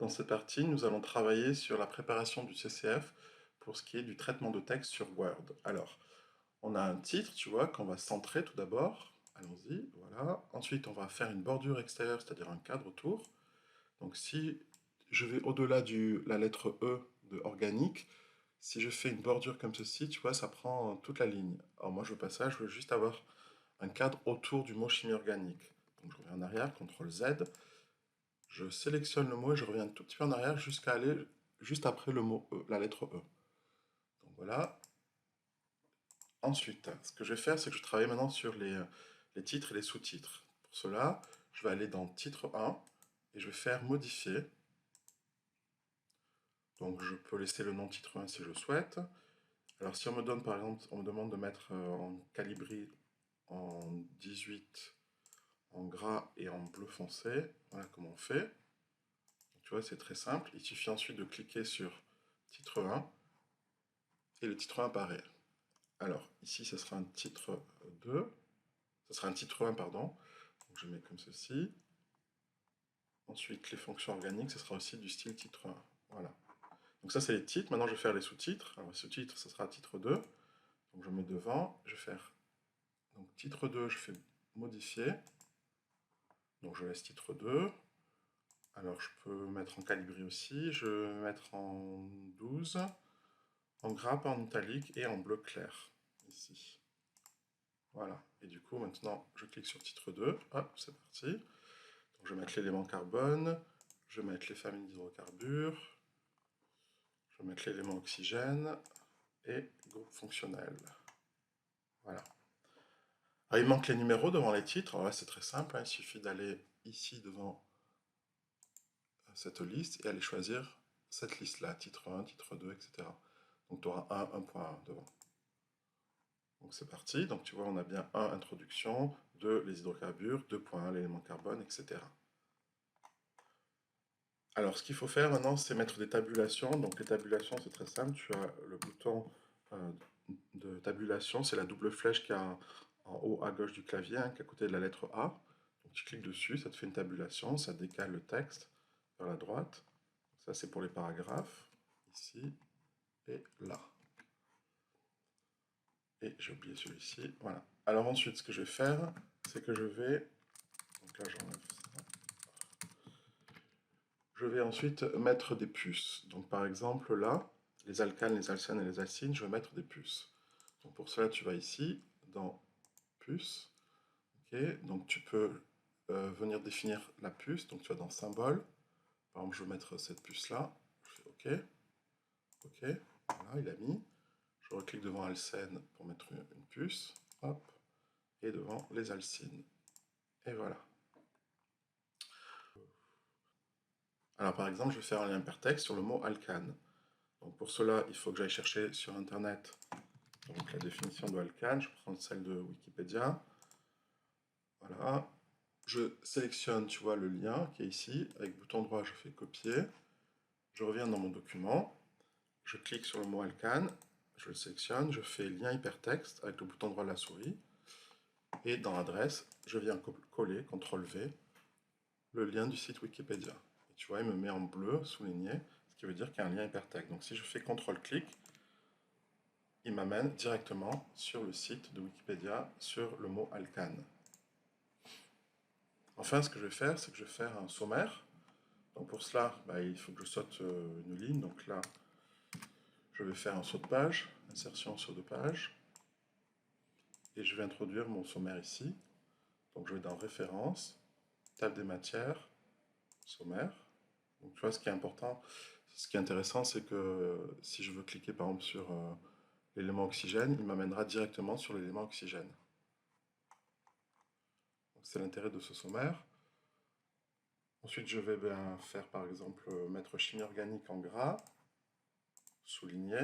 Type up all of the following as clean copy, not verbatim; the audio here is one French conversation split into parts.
Dans cette partie, nous allons travailler sur la préparation du CCF pour ce qui est du traitement de texte sur Word. Alors, on a un titre, tu vois, qu'on va centrer tout d'abord. Allons-y, voilà. Ensuite, on va faire une bordure extérieure, c'est-à-dire un cadre autour. Donc, si je vais au-delà de la lettre E de organique, si je fais une bordure comme ceci, tu vois, ça prend toute la ligne. Alors moi, je veux pas ça, je veux juste avoir un cadre autour du mot chimie organique. Donc, je reviens en arrière, CTRL Z. Je sélectionne le mot et je reviens un tout petit peu en arrière jusqu'à aller juste après le mot E, la lettre E. Donc voilà. Ensuite, ce que je vais faire, c'est que je travaille maintenant sur les titres et les sous-titres. Pour cela, je vais aller dans titre 1 et je vais faire modifier. Donc je peux laisser le nom titre 1 si je souhaite. Alors si on me donne par exemple, on me demande de mettre en calibri en 18 en gras et en bleu foncé, voilà comment on fait. Donc, tu vois, c'est très simple. Il suffit ensuite de cliquer sur titre 1 et le titre 1 apparaît. Alors, ici, ce sera un titre 2, ce sera un titre 1, pardon. Donc, je mets comme ceci. Ensuite, les fonctions organiques, ce sera aussi du style titre 1. Voilà. Donc ça, c'est les titres. Maintenant, je vais faire les sous-titres. Alors, les sous-titres, ce sera titre 2. Donc, je mets devant. Je vais faire donc, titre 2, je fais modifier. Donc, je laisse titre 2. Alors, je peux mettre en calibri aussi. Je vais mettre en 12, en gras, en italique et en bleu clair, ici. Voilà. Et du coup, maintenant, je clique sur titre 2. Hop, c'est parti. Donc, je vais mettre l'élément carbone. Je vais mettre les familles d'hydrocarbures. Je vais mettre l'élément oxygène. Et groupe fonctionnel. Voilà. Alors, il manque les numéros devant les titres. Alors là, c'est très simple. Il suffit d'aller ici devant cette liste et aller choisir cette liste-là. Titre 1, titre 2, etc. Donc, tu auras 1, 1.1 devant. Donc c'est parti, donc tu vois on a bien 1, introduction, 2, les hydrocarbures, 2.1, l'élément carbone, etc. Alors ce qu'il faut faire maintenant, c'est mettre des tabulations. Donc les tabulations, c'est très simple, tu as le bouton de tabulation, c'est la double flèche qui est en haut à gauche du clavier, qui est à côté de la lettre A. Donc tu cliques dessus, ça te fait une tabulation, ça décale le texte vers la droite. Ça c'est pour les paragraphes, ici et là. Et j'ai oublié celui-ci, voilà. Alors ensuite, ce que je vais faire, c'est que je vais... Donc là, j'enlève ça. Je vais ensuite mettre des puces. Donc par exemple, là, les alcanes, les alcènes et les alcynes, je vais mettre des puces. Donc pour cela, tu vas ici, dans puces. Okay. Donc tu peux venir définir la puce. Donc tu vas dans symbole. Par exemple, je vais mettre cette puce-là. Je fais OK. OK. Voilà, il a mis. Je reclique devant alcène pour mettre une puce. Hop. Et devant les alcynes. Et voilà. Alors par exemple, je vais faire un lien hypertexte sur le mot alcane. Donc pour cela, il faut que j'aille chercher sur Internet donc, la définition de alcane. Je prends celle de Wikipédia. Voilà. Je sélectionne, tu vois, le lien qui est ici. Avec bouton droit, je fais copier. Je reviens dans mon document. Je clique sur le mot alcane. Je le sélectionne. Je fais lien hypertexte avec le bouton droit de la souris. Et dans l'adresse, je viens coller, CTRL V, le lien du site Wikipédia. Et tu vois, il me met en bleu, souligné, ce qui veut dire qu'il y a un lien hypertexte. Donc si je fais CTRL-clic, il m'amène directement sur le site de Wikipédia sur le mot alcane. Enfin, ce que je vais faire, c'est que je vais faire un sommaire. Donc pour cela, il faut que je saute une ligne. Donc là, je vais faire un saut de page, insertion saut de page. Et je vais introduire mon sommaire ici. Donc je vais dans référence, table des matières, sommaire. Donc tu vois, ce qui est important, ce qui est intéressant, c'est que si je veux cliquer par exemple sur l'élément oxygène, il m'amènera directement sur l'élément oxygène. C'est l'intérêt de ce sommaire. Ensuite, je vais faire par exemple mettre chimie organique en gras, souligné.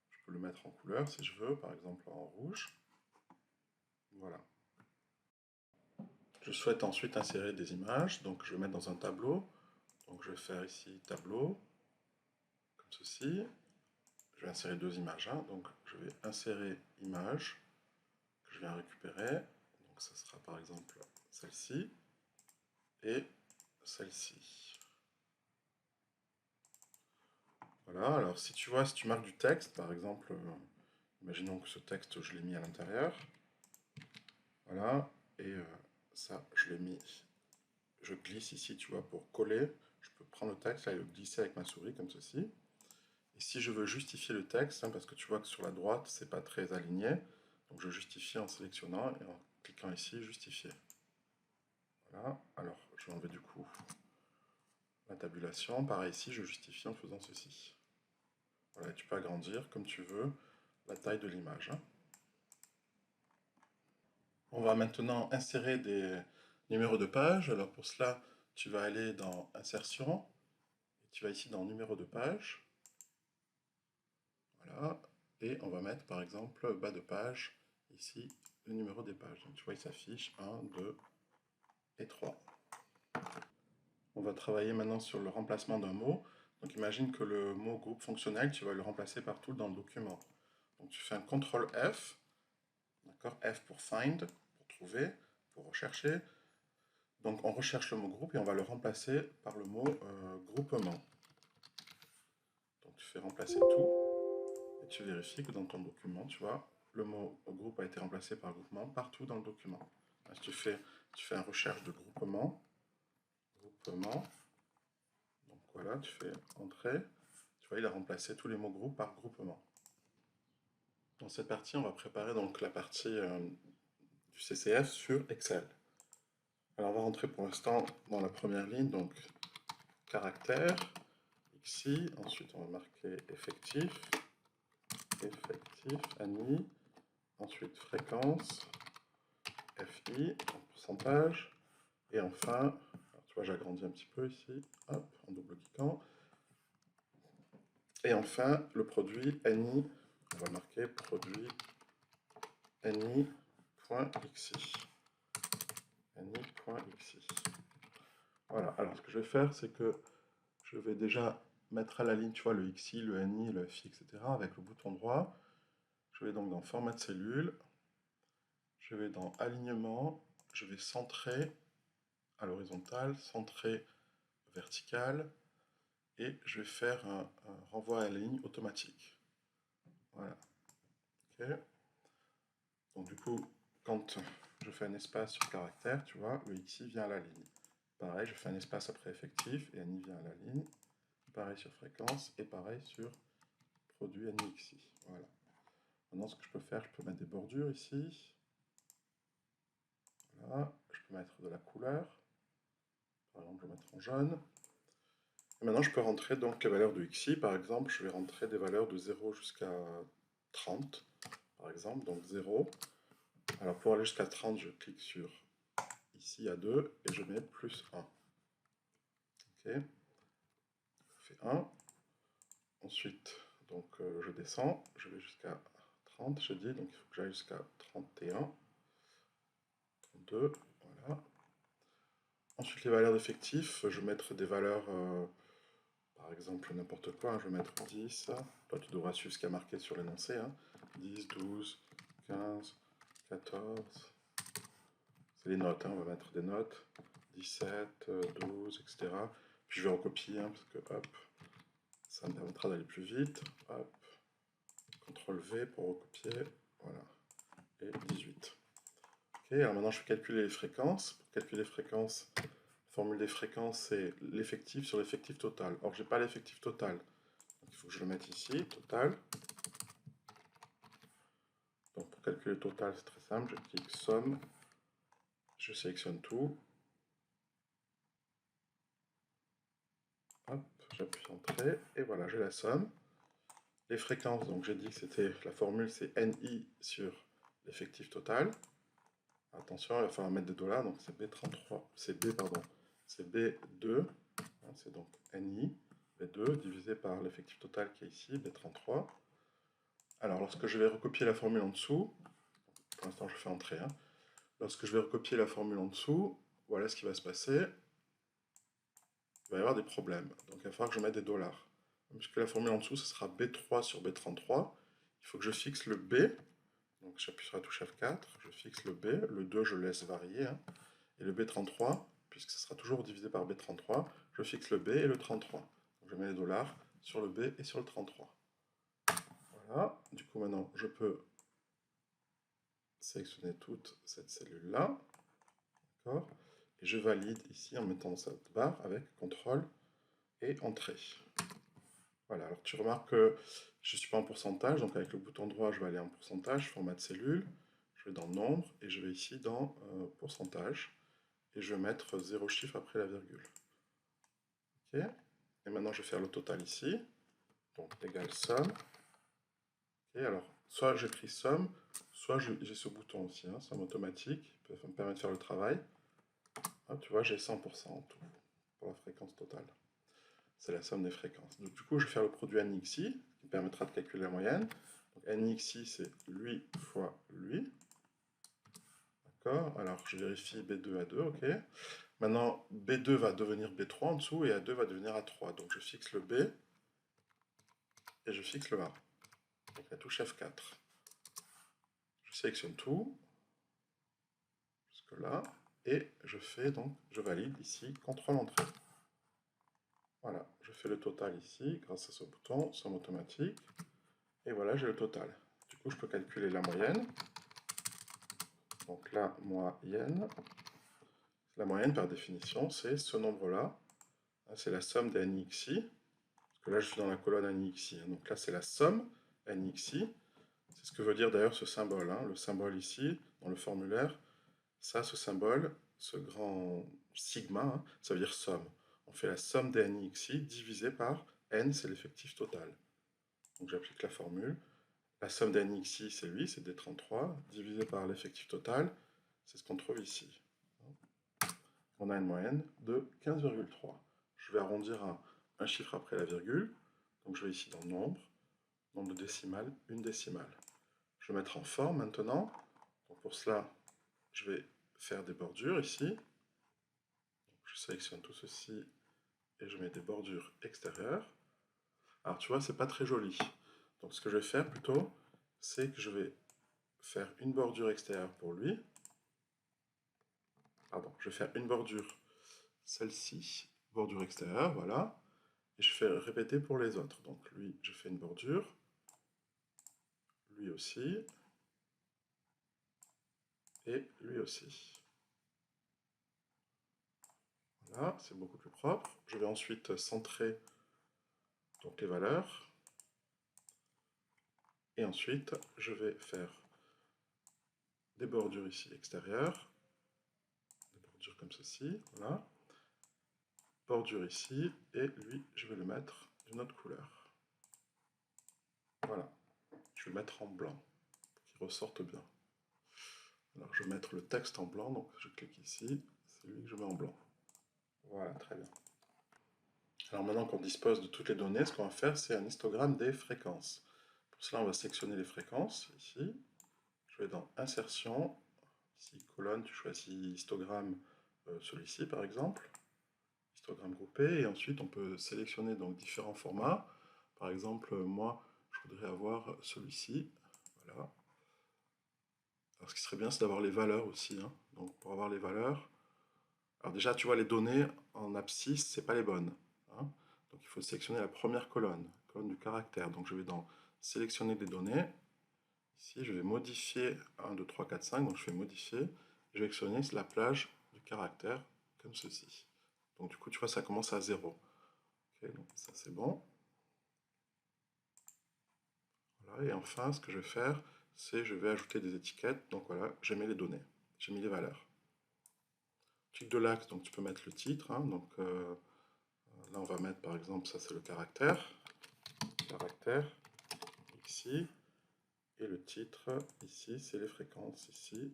Je peux le mettre en couleur si je veux, par exemple en rouge. Voilà. Je souhaite ensuite insérer des images, donc je vais mettre dans un tableau. Donc je vais faire ici tableau, comme ceci. Je vais insérer deux images. Donc je vais insérer image, que je viens récupérer. Donc ça sera par exemple celle-ci et celle-ci. Voilà, alors si tu vois, si tu marques du texte, par exemple, imaginons que ce texte, je l'ai mis à l'intérieur. Voilà, et ça, je l'ai mis, je glisse ici, tu vois, pour coller. Je peux prendre le texte là, et le glisser avec ma souris, comme ceci. Et si je veux justifier le texte, hein, parce que tu vois que sur la droite, c'est pas très aligné, donc je justifie en sélectionnant et en cliquant ici, justifier. Voilà, alors je vais enlever du coup la tabulation. Pareil ici, je justifie en faisant ceci. Voilà, tu peux agrandir comme tu veux la taille de l'image. Hein. On va maintenant insérer des numéros de page. Alors pour cela, tu vas aller dans Insertion, et tu vas ici dans Numéro de page. Voilà, et on va mettre par exemple bas de page, ici, le numéro des pages. Donc tu vois, il s'affiche 1, 2 et 3. On va travailler maintenant sur le remplacement d'un mot. Donc imagine que le mot groupe fonctionnel, tu vas le remplacer partout dans le document. Donc tu fais un CTRL F, d'accord, F pour find, pour trouver, pour rechercher. Donc on recherche le mot groupe et on va le remplacer par le mot groupement. Donc tu fais remplacer tout et tu vérifies que dans ton document, tu vois, le mot groupe a été remplacé par groupement partout dans le document. Si tu fais une recherche de groupement, donc voilà, tu fais entrée, tu vois, il a remplacé tous les mots groupes par groupement. Dans cette partie, on va préparer donc la partie du CCF sur Excel. Alors on va rentrer pour l'instant dans la première ligne, donc caractère, XI, ensuite on va marquer effectif, ANI, ensuite fréquence, FI, en pourcentage, et enfin, alors tu vois j'agrandis un petit peu ici, hop, en double-cliquant, et enfin le produit ANI, on va marquer produit ANI.xi. ANI.xi. Voilà, alors ce que je vais faire, c'est que je vais déjà mettre à la ligne, tu vois, le XI, le NI, le FI, etc. avec le bouton droit. Je vais donc dans Format de cellule, je vais dans Alignement, je vais centrer à l'horizontale, centrer vertical, et je vais faire un renvoi à la ligne automatique. Voilà. Ok. Donc du coup, quand je fais un espace sur caractère, tu vois, le XI vient à la ligne. Pareil, je fais un espace après effectif, et NI vient à la ligne. Pareil sur fréquence, et pareil sur produit NIXI. Voilà. Maintenant, ce que je peux faire, je peux mettre des bordures ici. Voilà. Je peux mettre de la couleur. Par exemple, je vais mettre en jaune. Et maintenant, je peux rentrer donc les valeurs de XI. Par exemple, je vais rentrer des valeurs de 0 jusqu'à 30. Par exemple, donc 0. Alors, pour aller jusqu'à 30, je clique sur ici à 2 et je mets plus 1. Ok. Je fais 1. Ensuite, donc, je descends. Je vais jusqu'à 30, je dis. Donc, il faut que j'aille jusqu'à 31. 32, voilà. Ensuite, les valeurs d'effectifs, je vais mettre des valeurs, par exemple, n'importe quoi, hein, je vais mettre 10. Toi, tu devras suivre ce qui est marqué sur l'énoncé. Hein. 10, 12, 15, 14. C'est les notes, hein, on va mettre des notes. 17, 12, etc. Puis je vais recopier, hein, parce que, hop, ça me permettra d'aller plus vite. Hop, CTRL V pour recopier, voilà. Et 18. Ok, alors maintenant, je vais calculer les fréquences. Pour calculer les fréquences, formule des fréquences, c'est l'effectif sur l'effectif total. Or, je n'ai pas l'effectif total. Donc, il faut que je le mette ici, total. Donc, pour calculer le total, c'est très simple. Je clique somme. Je sélectionne tout. Hop, j'appuie entrée. Et voilà, j'ai la somme. Les fréquences, donc j'ai dit que c'était la formule, c'est NI sur l'effectif total. Attention, il va falloir mettre des dollars. Donc, c'est B33. C'est B, pardon. C'est B2. C'est donc NI. B2 divisé par l'effectif total qui est ici, B33. Alors, lorsque je vais recopier la formule en dessous, pour l'instant je fais entrer, hein. Lorsque je vais recopier la formule en dessous, voilà ce qui va se passer. Il va y avoir des problèmes. Donc il va falloir que je mette des dollars. Puisque la formule en dessous, ce sera B3 sur B33. Il faut que je fixe le B. Donc j'appuie sur la touche F4, je fixe le B. Le 2, je le laisse varier. Hein. Et le B33, puisque ce sera toujours divisé par B33, je fixe le B et le 33. Donc je mets les dollars sur le B et sur le 33. Voilà, du coup maintenant je peux sélectionner toute cette cellule-là, d'accord, et je valide ici en mettant cette barre avec CTRL et Entrée. Voilà, alors tu remarques que je ne suis pas en pourcentage, donc avec le bouton droit je vais aller en pourcentage, format de cellule, je vais dans nombre, et je vais ici dans pourcentage, et je vais mettre 0 chiffre après la virgule. Ok, et maintenant je vais faire le total ici, donc égal somme. Ok, alors soit j'ai pris somme, soit j'ai ce bouton aussi, hein, somme automatique, qui peut me permettre de faire le travail. Ah, tu vois, j'ai 100% en tout pour la fréquence totale. C'est la somme des fréquences. Donc, du coup, je vais faire le produit NXI, qui permettra de calculer la moyenne. Donc, NXI, c'est lui fois lui. D'accord, alors je vérifie B2 A2, ok. Maintenant, B2 va devenir B3 en dessous et A2 va devenir A3. Donc, je fixe le B et je fixe le A. Donc, la touche F4. Je sélectionne tout, jusque là, et je fais donc, je valide ici, CTRL Entrée. Voilà, je fais le total ici, grâce à ce bouton, somme automatique, et voilà, j'ai le total. Du coup, je peux calculer la moyenne. Donc la moyenne par définition, c'est ce nombre-là. C'est la somme des NXI, parce que là, je suis dans la colonne NXI. Donc là, c'est la somme NXI. C'est ce que veut dire d'ailleurs ce symbole. Le symbole ici, dans le formulaire, ça, ce symbole, ce grand sigma, ça veut dire somme. On fait la somme des NXI divisé par N, c'est l'effectif total. Donc j'applique la formule. La somme des NXI, c'est lui, c'est D33, divisé par l'effectif total, c'est ce qu'on trouve ici. On a une moyenne de 15,3. Je vais arrondir à un chiffre après la virgule. Donc je vais ici dans nombre de décimales, une décimale. Je vais mettre en forme maintenant. Donc pour cela, je vais faire des bordures ici. Je sélectionne tout ceci et je mets des bordures extérieures. Alors tu vois, c'est pas très joli. Donc ce que je vais faire plutôt, c'est que je vais faire une bordure extérieure pour lui. Pardon, je vais faire une bordure, celle-ci, bordure extérieure, voilà. Et je fais répéter pour les autres. Donc lui, je fais une bordure. Lui aussi. Et lui aussi. Voilà, c'est beaucoup plus propre. Je vais ensuite centrer donc les valeurs. Et ensuite, je vais faire des bordures ici extérieures. Des bordures comme ceci, voilà. Bordure ici. Et lui, je vais le mettre d'une autre couleur. Voilà. Je vais le mettre en blanc, pour qu'il ressorte bien. Alors je vais mettre le texte en blanc, donc je clique ici, c'est lui que je mets en blanc. Voilà, très bien. Alors maintenant qu'on dispose de toutes les données, ce qu'on va faire, c'est un histogramme des fréquences. Pour cela, on va sélectionner les fréquences, ici. Je vais dans Insertion, ici, colonne, tu choisis histogramme, celui-ci par exemple, histogramme groupé, et ensuite on peut sélectionner donc différents formats. Par exemple, moi, je voudrais avoir celui-ci, voilà. Alors ce qui serait bien, c'est d'avoir les valeurs aussi, hein. Donc pour avoir les valeurs, alors déjà, tu vois, les données en abscisse, c'est pas les bonnes, hein. Donc il faut sélectionner la première colonne du caractère. Donc je vais dans sélectionner des données. Ici, je vais modifier 1, 2, 3, 4, 5. Donc je fais modifier. Je vais sélectionner la plage du caractère comme ceci. Donc du coup, tu vois, ça commence à 0. Okay, donc ça c'est bon. Voilà, et enfin, ce que je vais faire, c'est je vais ajouter des étiquettes. Donc voilà, j'ai mis les données, j'ai mis les valeurs. Clic de l'axe, donc tu peux mettre le titre. Hein, donc là, on va mettre par exemple, ça c'est le caractère ici, et le titre ici, c'est les fréquences ici.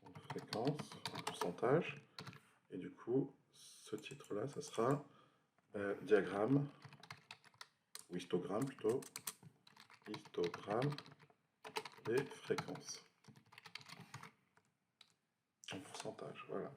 Donc, fréquence, en pourcentage, et du coup, ce titre-là, ça sera diagramme, ou histogramme plutôt, histogramme des fréquences, en pourcentage, voilà.